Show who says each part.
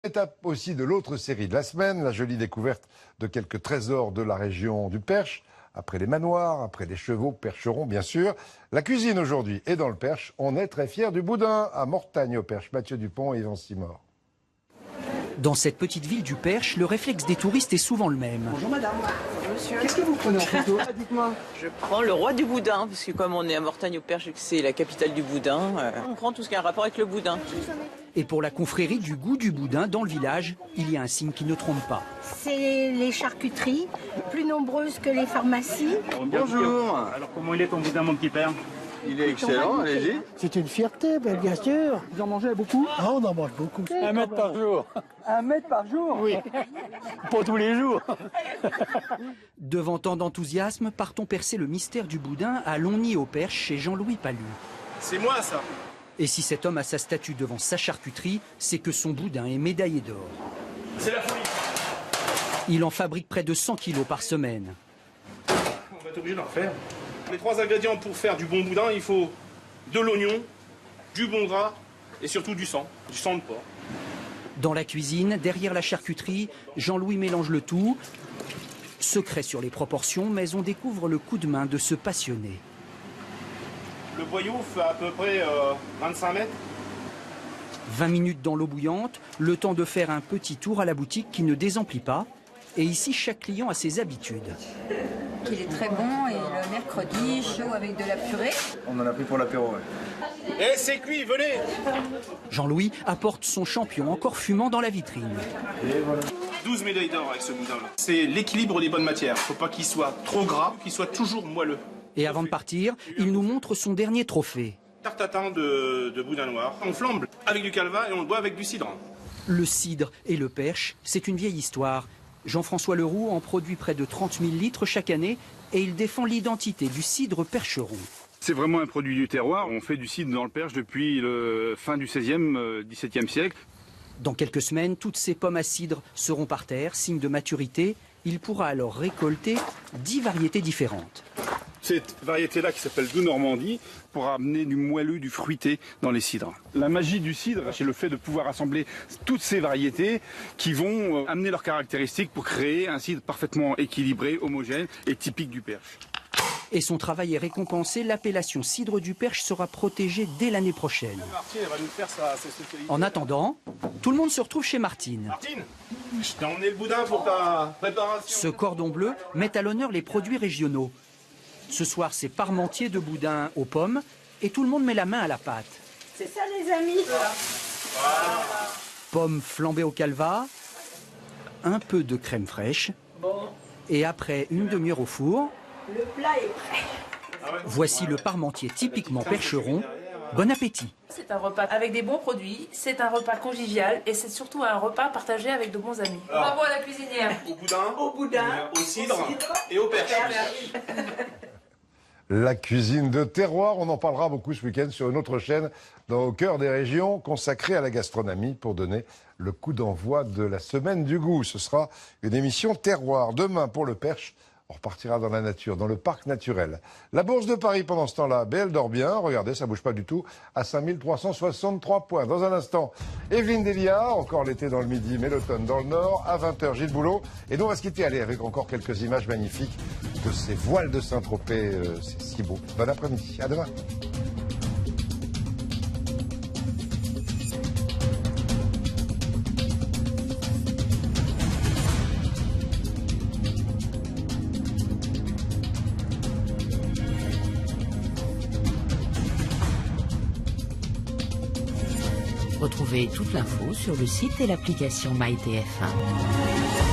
Speaker 1: Étape aussi de l'autre série de la semaine, la jolie découverte de quelques trésors de la région du Perche, après les manoirs, après les chevaux percherons bien sûr. La cuisine aujourd'hui est dans le Perche, on est très fiers du boudin à Mortagne au Perche. Mathieu Dupont et Yvan Simor.
Speaker 2: Dans cette petite ville du Perche, le réflexe des touristes est souvent le même.
Speaker 3: Bonjour madame. Bonjour monsieur. Qu'est-ce que vous prenez en photo? Dites-moi.
Speaker 4: Je prends le roi du boudin, parce que comme on est à Mortagne au Perche, que c'est la capitale du boudin, on prend tout ce qui a un rapport avec le boudin.
Speaker 2: Et pour la confrérie du goût du boudin dans le village, il y a un signe qui ne trompe pas.
Speaker 5: C'est les charcuteries, plus nombreuses que les pharmacies.
Speaker 6: Bonjour. Alors comment il est ton boudin, mon petit père?
Speaker 7: Il est excellent, allez-y.
Speaker 8: C'est une fierté, bien sûr.
Speaker 6: Vous en mangez beaucoup?
Speaker 8: Ah, on en mange beaucoup.
Speaker 6: 1 mètre par jour.
Speaker 8: 1 mètre par jour?
Speaker 6: Oui. Pas tous les jours.
Speaker 2: Devant tant d'enthousiasme, partons percer le mystère du boudin à Longny au Perche chez Jean-Louis Palu.
Speaker 6: C'est moi ça.
Speaker 2: Et si cet homme a sa statue devant sa charcuterie, c'est que son boudin est médaillé d'or.
Speaker 6: C'est la folie.
Speaker 2: Il en fabrique près de 100 kilos par semaine.
Speaker 6: On va être obligé d'en refaire. Les 3 ingrédients pour faire du bon boudin, il faut de l'oignon, du bon gras et surtout du sang de porc.
Speaker 2: Dans la cuisine, derrière la charcuterie, Jean-Louis mélange le tout. Secret sur les proportions, mais on découvre le coup de main de ce passionné.
Speaker 6: Le boyau fait à peu près 25 mètres.
Speaker 2: 20 minutes dans l'eau bouillante, le temps de faire un petit tour à la boutique qui ne désemplit pas. Et ici, chaque client a ses habitudes.
Speaker 9: Il est très bon et le mercredi, chaud avec de la purée.
Speaker 7: On en a pris pour l'apéro, ouais.
Speaker 6: Eh, c'est cuit, venez.
Speaker 2: Jean-Louis apporte son champion encore fumant dans la vitrine.
Speaker 6: Et voilà. 12 médailles d'or avec ce boudin-là. C'est l'équilibre des bonnes matières. Faut pas qu'il soit trop gras, qu'il soit toujours moelleux.
Speaker 2: Et avant de partir, il nous montre son dernier trophée.
Speaker 6: Tarte tatin de boudin noir. On flambe avec du calva et on le boit avec du cidre.
Speaker 2: Le cidre et le perche, c'est une vieille histoire. Jean-François Leroux en produit près de 30 000 litres chaque année et il défend l'identité du cidre percheron.
Speaker 10: C'est vraiment un produit du terroir. On fait du cidre dans le Perche depuis la fin du XVIe, XVIIe siècle.
Speaker 2: Dans quelques semaines, toutes ces pommes à cidre seront par terre, signe de maturité. Il pourra alors récolter 10 variétés différentes.
Speaker 10: Cette variété-là qui s'appelle Doux Normandie pour amener du moelleux, du fruité dans les cidres. La magie du cidre, c'est le fait de pouvoir assembler toutes ces variétés qui vont amener leurs caractéristiques pour créer un cidre parfaitement équilibré, homogène et typique du Perche.
Speaker 2: Et son travail est récompensé, l'appellation cidre du Perche sera protégée dès l'année prochaine.
Speaker 6: Martine, elle va nous faire sa spécialité.
Speaker 2: En attendant, tout le monde se retrouve chez Martine.
Speaker 6: Martine, je t'ai emmené le boudin pour ta préparation.
Speaker 2: Ce cordon bleu met à l'honneur les produits régionaux. Ce soir, c'est parmentier de boudin aux pommes et tout le monde met la main à la pâte.
Speaker 5: C'est ça les amis.
Speaker 6: Voilà.
Speaker 2: Pommes flambées au calva, un peu de crème fraîche et après une demi-heure au four,
Speaker 5: Le plat est prêt.
Speaker 2: voici le parmentier typiquement percheron. Bon appétit!
Speaker 11: C'est un repas avec des bons produits, c'est un repas convivial et c'est surtout un repas partagé avec de bons amis. Bravo à la cuisinière!
Speaker 6: Au boudin, au cidre et au perche.
Speaker 1: La cuisine de terroir, on en parlera beaucoup ce week-end sur une autre chaîne au cœur des régions consacrée à la gastronomie pour donner le coup d'envoi de la semaine du goût. Ce sera une émission terroir. Demain pour le Perche, on repartira dans la nature, dans le parc naturel. La Bourse de Paris pendant ce temps-là, elle dort bien, regardez, ça bouge pas du tout, à 5363 points. Dans un instant, Evelyne Delia, encore l'été dans le midi, mais l'automne dans le nord, à 20h, Gilles Boulot. Et nous on va se quitter, allez, avec encore quelques images magnifiques de ces voiles de Saint-Tropez, c'est si beau. Bon après-midi, à demain.
Speaker 12: Retrouvez toute l'info sur le site et l'application MyTF1.